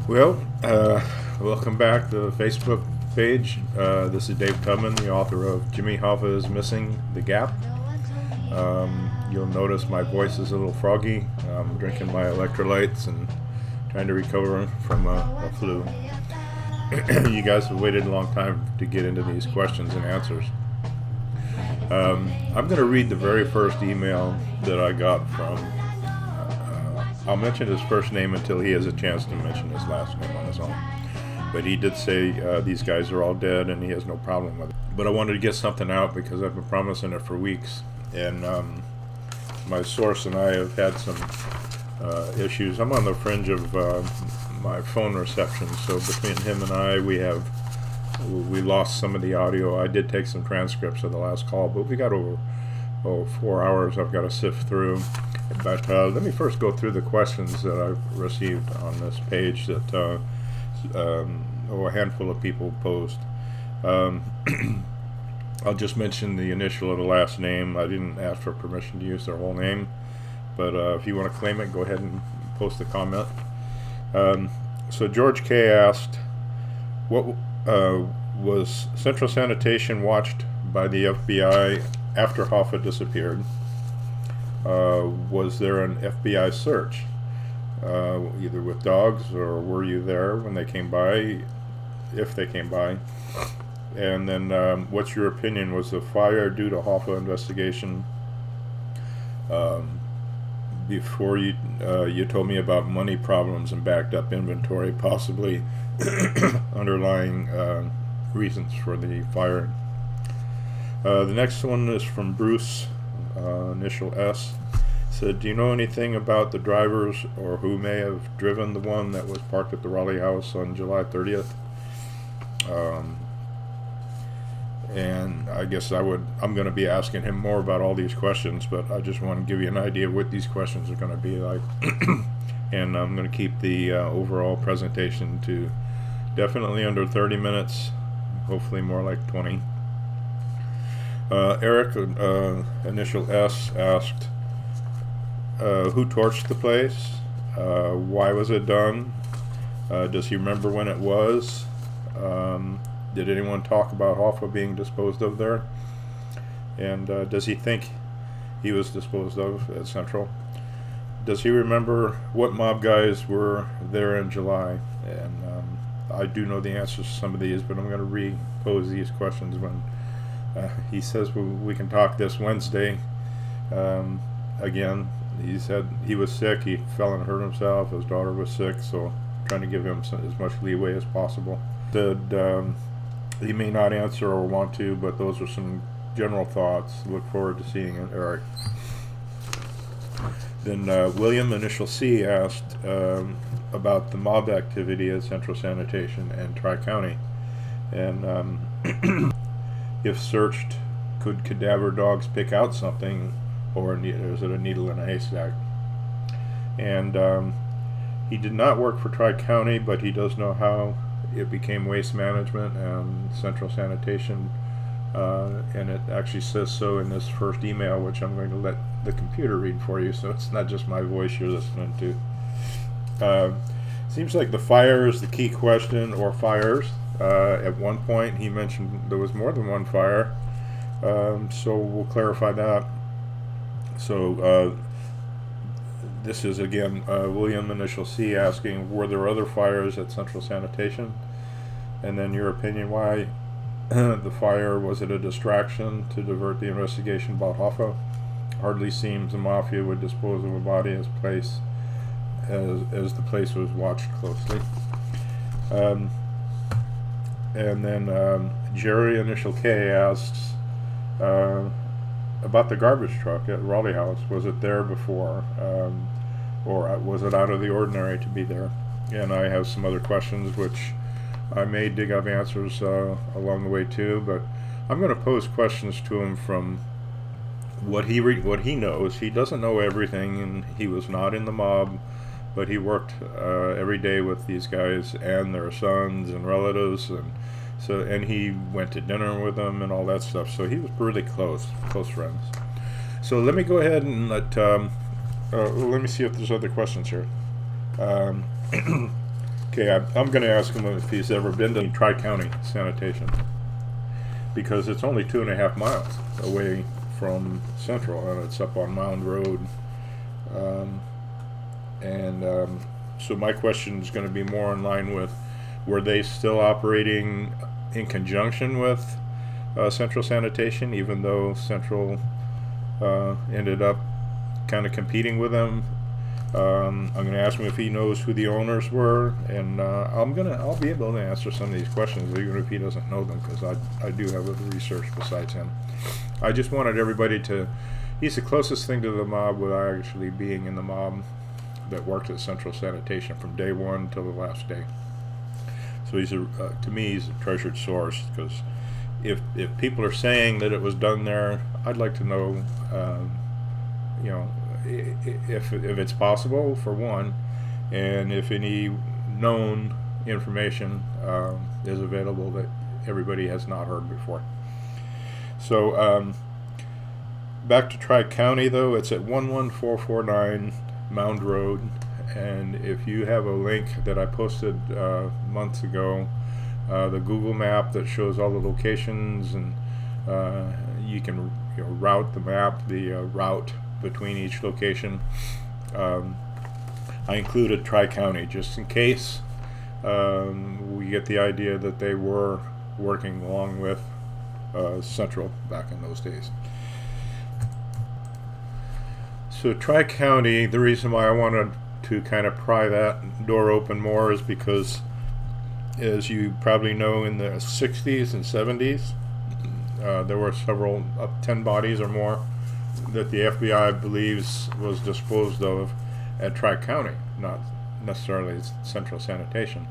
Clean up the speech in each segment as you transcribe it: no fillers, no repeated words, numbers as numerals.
Well, welcome back to the Facebook page. This is Dave Tubman, the author of Jimmy Hoffa is Missing the Gap. You'll notice my voice is a little froggy. I'm drinking my electrolytes and trying to recover from a flu. You guys have waited a long time to get into these questions and answers. I'm going to read the very first email that I got from I'll mention his first name until he has a chance to mention his last name on his own. But he did say these guys are all dead and he has no problem with it. But I wanted to get something out because I've been promising it for weeks. And my source and I have had some issues. I'm on the fringe of my phone reception, so between him and I, we lost some of the audio. I did take some transcripts of the last call, but we got over 4 hours I've got to sift through. But let me first go through the questions that I've received on this page that a handful of people posed. I'll just mention the initial of the last name. I didn't ask for permission to use their whole name, but if you want to claim it, go ahead and post a comment. So George K. asked, what was Central Sanitation watched by the FBI after Hoffa disappeared? Was there an FBI search, either with dogs, or were you there when they came by, if they came by? And then what's your opinion? Was the fire due to Hoffa investigation? Before you told me about money problems and backed up inventory, possibly underlying reasons for the fire. The next one is from Bruce, initial S. Said, do you know anything about the drivers or who may have driven the one that was parked at the Raleigh house on July 30th? And I guess I'm going to be asking him more about all these questions, but I just want to give you an idea of what these questions are going to be like. And I'm going to keep the overall presentation to definitely under 30 minutes, hopefully more like 20. Eric, initial S, asked, who torched the place? Why was it done? Does he remember when it was? Did anyone talk about Hoffa being disposed of there? And does he think he was disposed of at Central? Does he remember what mob guys were there in July? And I do know the answers to some of these, but I'm going to re-pose these questions when he says we can talk this Wednesday. Again, he said he was sick, he fell and hurt himself, his daughter was sick, so trying to give him as much leeway as possible. He may not answer or want to, but those are some general thoughts. Look forward to seeing it, Eric. Then William, initial C, asked about the mob activity at Central Sanitation and Tri-County. And if searched, could cadaver dogs pick out something, or is it a needle in a haystack? And he did not work for Tri-County, but he does know how it became waste management and Central Sanitation, and it actually says so in this first email, which I'm going to let the computer read for you, so it's not just my voice you're listening to. Seems like the fire is the key question, or fires. At one point he mentioned there was more than one fire, so we'll clarify that. So this is again William, initial C, asking, were there other fires at Central Sanitation? And then your opinion, why the fire? Was it a distraction to divert the investigation about Hoffa? Hardly seems the mafia would dispose of a body as the place was watched closely. And then Jerry, initial K, asks about the garbage truck at Raleigh House. Was it there before, or was it out of the ordinary to be there? And I have some other questions which I may dig up answers along the way too, but I'm going to pose questions to him from what he knows. He doesn't know everything, and he was not in the mob, but he worked every day with these guys and their sons and relatives, and he went to dinner with them and all that stuff. So he was really close friends. So let me go ahead and let me see if there's other questions here. Okay, I'm going to ask him if he's ever been to Tri-County Sanitation, because it's only 2.5 miles away from Central, and it's up on Mound Road. So my question is going to be more in line with, were they still operating in conjunction with Central Sanitation, even though Central ended up kind of competing with them? I'm going to ask him if he knows who the owners were, and I'll be able to answer some of these questions even if he doesn't know them, because I do have other research besides him. I just wanted everybody to. He's the closest thing to the mob without actually being in the mob that worked at Central Sanitation from day one till the last day. So he's to me he's a treasured source, because if people are saying that it was done there, I'd like to know, if it's possible, for one, and if any known information is available that everybody has not heard before. So back to Tri-County, though, it's at 11449 Mound Road, and if you have a link that I posted months ago, the Google map that shows all the locations, and you can route the map, the route between each location. I included Tri-County just in case we get the idea that they were working along with Central back in those days. So Tri-County, the reason why I wanted to kind of pry that door open more is because, as you probably know, in the 60s and 70s, there were several, 10 bodies or more, that the FBI believes was disposed of at Tri-County, not necessarily Central Sanitation.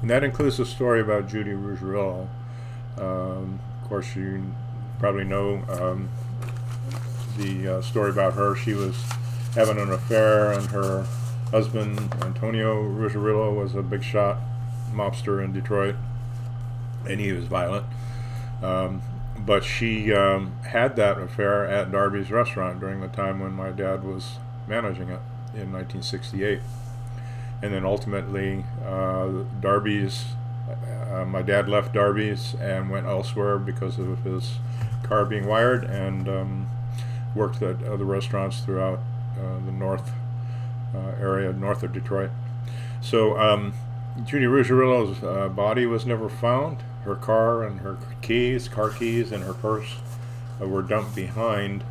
And that includes a story about Judy Ruggiero. Of course, you probably know the story about her. She was having an affair, and her husband, Antonio Ruggiero, was a big shot mobster in Detroit, and he was violent. But she had that affair at Darby's restaurant during the time when my dad was managing it in 1968. And then ultimately, my dad left Darby's and went elsewhere because of his car being wired, and worked at other restaurants throughout the north area, north of Detroit. So Judy Ruggiero's body was never found. Her car and her car keys and her purse were dumped behind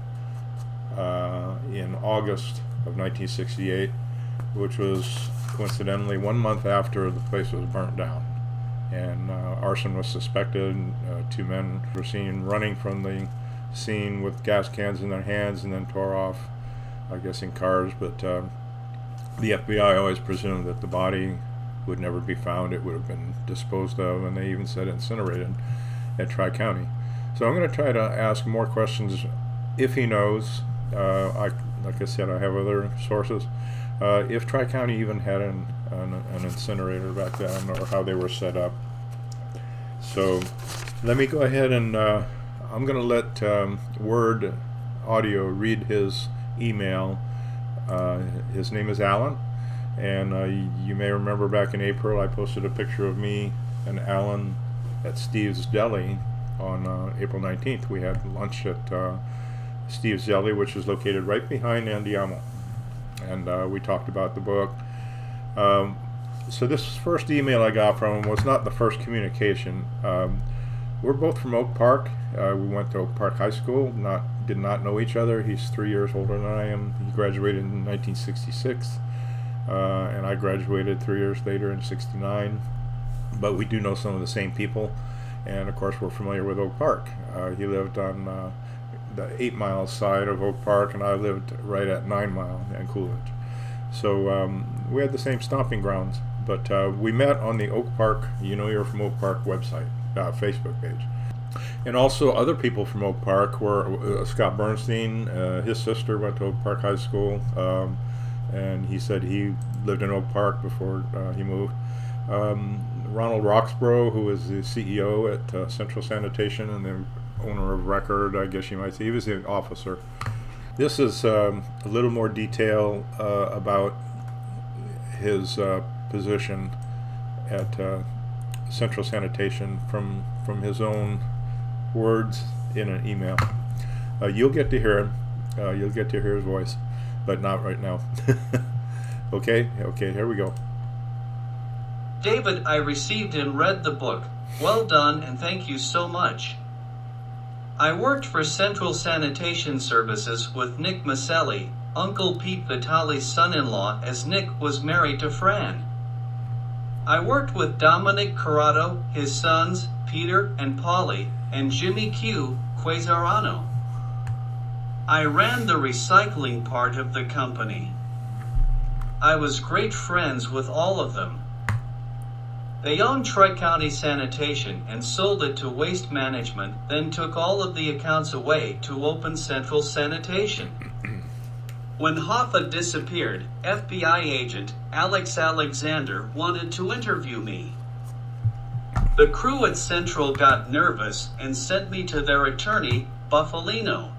in August of 1968, which was coincidentally 1 month after the place was burnt down. And arson was suspected. 2 men were seen running from the scene with gas cans in their hands and then tore off, I guess, in cars. But the FBI always presumed that the body would never be found. It would have been disposed of, and they even said incinerated at Tri-County. So I'm going to try to ask more questions if he knows. Like I said, I have other sources. If Tri-County even had an incinerator back then, or how they were set up. So let me go ahead and I'm going to let Word Audio read his email. His name is Alan. And you may remember back in April I posted a picture of me and Alan at Steve's Deli on April 19th. We had lunch at Steve's Deli, which is located right behind Andiamo. And we talked about the book. So this first email I got from him was not the first communication. We're both from Oak Park. We went to Oak Park High School, did not know each other. He's 3 years older than I am. He graduated in 1966. And I graduated 3 years later in '69, but we do know some of the same people, and of course we're familiar with Oak Park. He lived on the 8 Mile side of Oak Park, and I lived right at 9 Mile and Coolidge. So we had the same stomping grounds, but we met on the Oak Park, You're From Oak Park website, Facebook page. And also other people from Oak Park were Scott Bernstein. His sister went to Oak Park High School. And he said he lived in Oak Park before he moved. Ronald Roxborough, who was the CEO at Central Sanitation and the owner of record, I guess you might say, he was the officer. This is a little more detail about his position at Central Sanitation from his own words in an email. You'll get to hear him. You'll get to hear his voice, but not right now. Okay, here we go. David, I received and read the book. Well done and thank you so much. I worked for Central Sanitation Services with Nick Maselli, Uncle Pete Vitali's son-in-law, as Nick was married to Fran. I worked with Dominic Corrado, his sons, Peter and Polly, and Jimmy Q. Quasarano. I ran the recycling part of the company. I was great friends with all of them. They owned Tri-County Sanitation and sold it to Waste Management, then took all of the accounts away to open Central Sanitation. When Hoffa disappeared, FBI agent Alex Alexander wanted to interview me. The crew at Central got nervous and sent me to their attorney, Buffalino.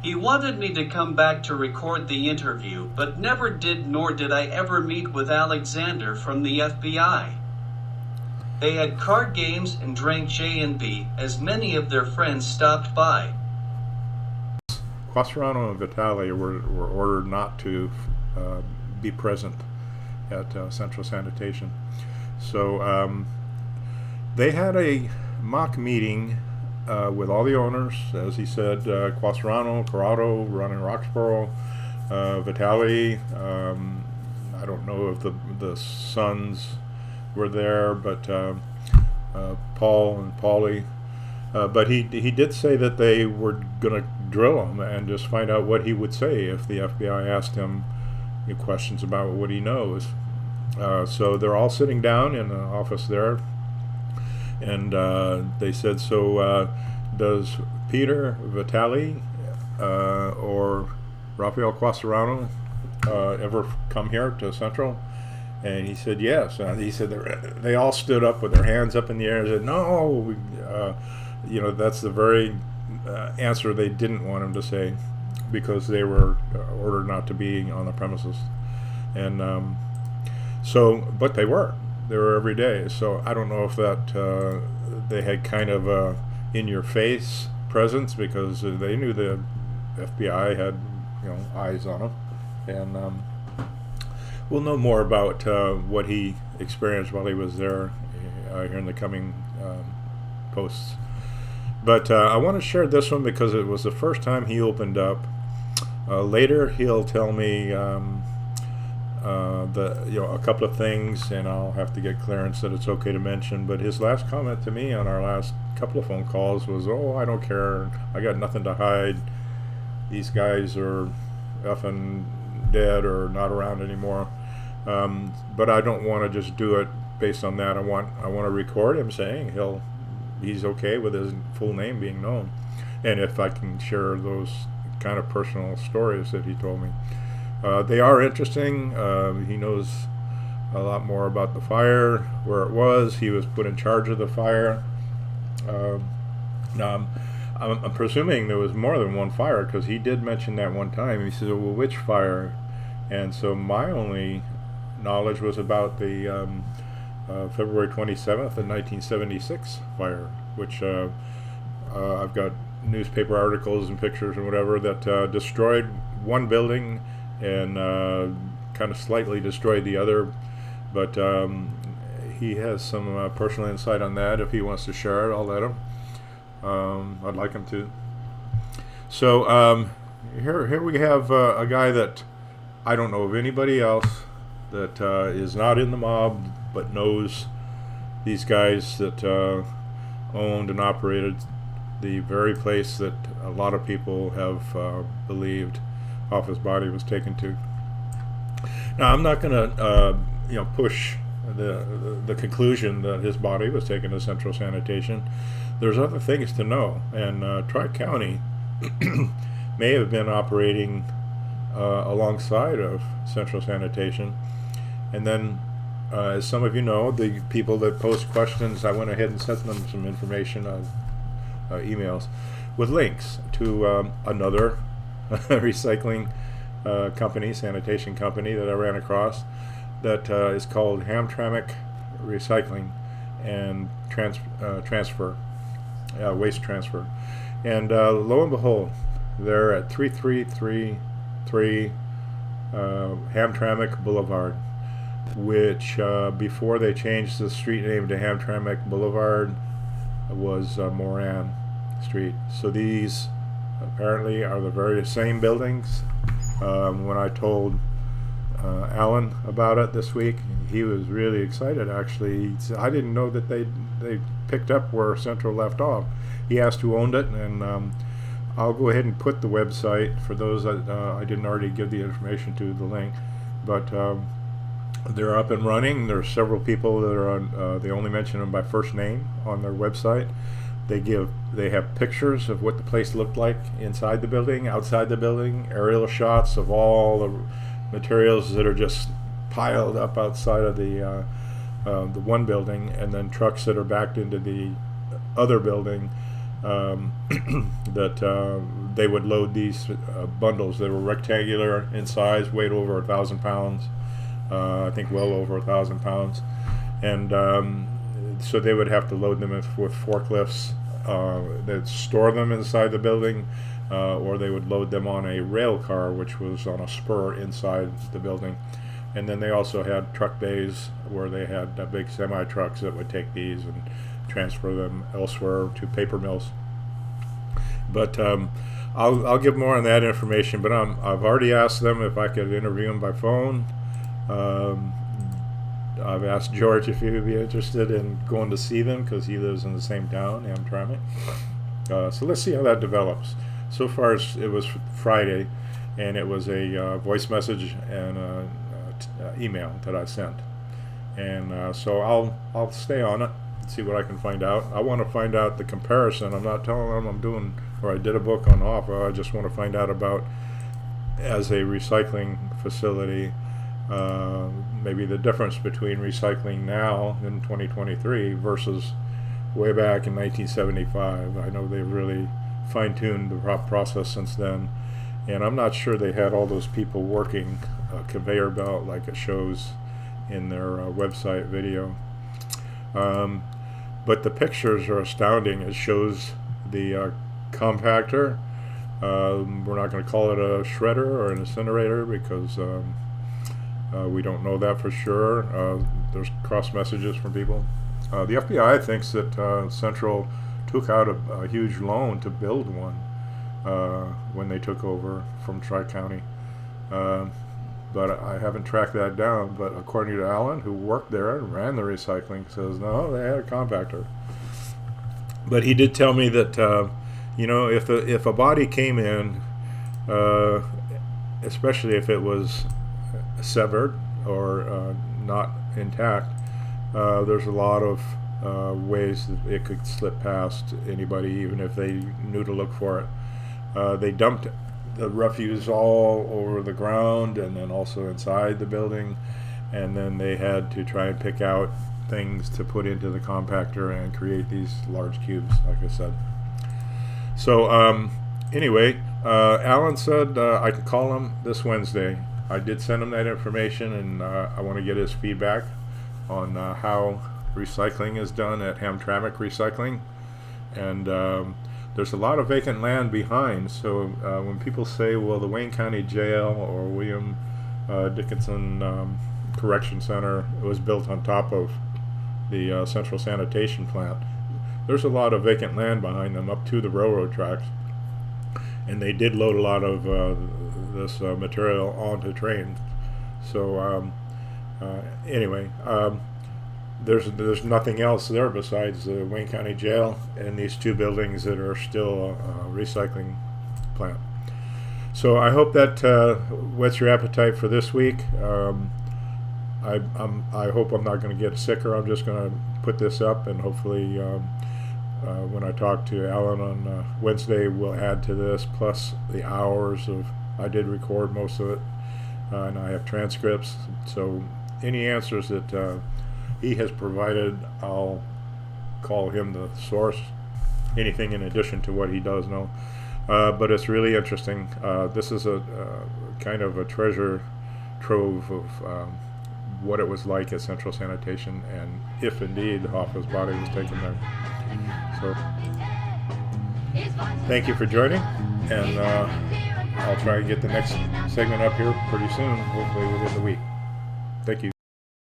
He wanted me to come back to record the interview, but never did, nor did I ever meet with Alexander from the FBI. They had card games and drank J&B as many of their friends stopped by. Quasarano and Vitali were ordered not to be present at Central Sanitation. So they had a mock meeting with all the owners, as he said, Quasarano, Corrado, running Roxborough, Vitali. I don't know if the sons were there, but Paul and Polly. But he did say that they were going to drill him and just find out what he would say if the FBI asked him questions about what he knows. So they're all sitting down in the office there, and they said, so does Peter Vitali or Rafael Quasarano ever come here to Central? And he said yes. He said they all stood up with their hands up in the air and said, no. That's the very answer they didn't want him to say, because they were ordered not to be on the premises. And but they were every day. So I don't know if that they had kind of a in-your-face presence, because they knew the FBI had eyes on them. And we'll know more about what he experienced while he was there here in the coming posts. But I want to share this one because it was the first time he opened up. Later he'll tell me a couple of things, and I'll have to get clearance that it's okay to mention. But his last comment to me on our last couple of phone calls was, "Oh, I don't care. I got nothing to hide. These guys are effing dead or not around anymore." But I don't want to just do it based on that. I want to record him saying he's okay with his full name being known, and if I can share those kind of personal stories that he told me. They are interesting. He knows a lot more about the fire, where it was. He was put in charge of the fire. Now I'm presuming there was more than one fire, because he did mention that one time. He said, well, which fire? And so my only knowledge was about the February 27th of 1976 fire, which I've got newspaper articles and pictures and whatever that destroyed one building and kind of slightly destroyed the other. But he has some personal insight on that. If he wants to share it, I'll let him. I'd like him to. So here we have a guy that I don't know of anybody else that is not in the mob but knows these guys that owned and operated the very place that a lot of people have believed Hoffa's body was taken to. Now, I'm not going to push the conclusion that his body was taken to Central Sanitation. There's other things to know, and Tri-County may have been operating alongside of Central Sanitation. And then, as some of you know, the people that post questions, I went ahead and sent them some information of emails with links to another recycling company, sanitation company that I ran across, that is called Hamtramck recycling and transfer, waste transfer. And lo and behold, they're at 3333 Hamtramck Boulevard, which before they changed the street name to Hamtramck Boulevard was Moran Street. So these apparently are the very same buildings. When I told Alan about it this week, he was really excited. Actually, he said, I didn't know that they picked up where Central left off. He asked who owned it, and I'll go ahead and put the website for those that I didn't already give the information to, the link. But they're up and running. There's several people that are on. They only mention them by first name on their website. They have pictures of what the place looked like inside the building, outside the building, aerial shots of all the materials that are just piled up outside of the one building, and then trucks that are backed into the other building that they would load these bundles that were rectangular in size, weighed over 1,000 pounds. I think well over 1,000 pounds, and so they would have to load them with forklifts. They'd store them inside the building, or they would load them on a rail car, which was on a spur inside the building. And then they also had truck bays where they had big semi trucks that would take these and transfer them elsewhere to paper mills. But I'll give more on that information. But I've already asked them if I could interview them by phone. I've asked George if he would be interested in going to see them, because he lives in the same town, Hamtramck. So let's see how that develops. So far, it was Friday, and it was a voice message and email that I sent. And so I'll stay on it, see what I can find out. I want to find out the comparison. I'm not telling them I'm doing, or I did a book on Hoffa. I just want to find out about, as a recycling facility, maybe the difference between recycling now in 2023 versus way back in 1975. I know they've really fine-tuned the process since then, and I'm not sure they had all those people working a conveyor belt like it shows in their website video. But the pictures are astounding. It shows the compactor. We're not going to call it a shredder or an incinerator because we don't know that for sure. There's cross messages from people. The FBI thinks that Central took out a huge loan to build one when they took over from Tri-County. But I haven't tracked that down. But according to Alan, who worked there and ran the recycling, says no, they had a compactor. But he did tell me that if a body came in, especially if it was severed or not intact, there's a lot of ways that it could slip past anybody, even if they knew to look for it. They dumped the refuse all over the ground and then also inside the building, and then they had to try and pick out things to put into the compactor and create these large cubes, like I said. So anyway, Alan said I could call him this Wednesday. I did send him that information, and I want to get his feedback on how recycling is done at Hamtramck Recycling. And there's a lot of vacant land behind, so when people say, well, the Wayne County Jail or William Dickinson Correction Center was built on top of the Central Sanitation plant, there's a lot of vacant land behind them up to the railroad tracks. And they did load a lot of this material onto trains. So anyway, there's nothing else there besides the Wayne County Jail and these two buildings that are still a recycling plant. So I hope that whets your appetite for this week. I hope I'm not going to get sicker. I'm just going to put this up, and hopefully when I talk to Alan on Wednesday, we'll add to this, plus the hours of, I did record most of it, and I have transcripts. So any answers that he has provided, I'll call him the source. Anything in addition to what he does know. But it's really interesting. This is a kind of a treasure trove of what it was like at Central Sanitation, and if indeed Hoffa's body was taken there. So thank you for joining, and I'll try and get the next segment up here pretty soon, hopefully within the week. Thank you.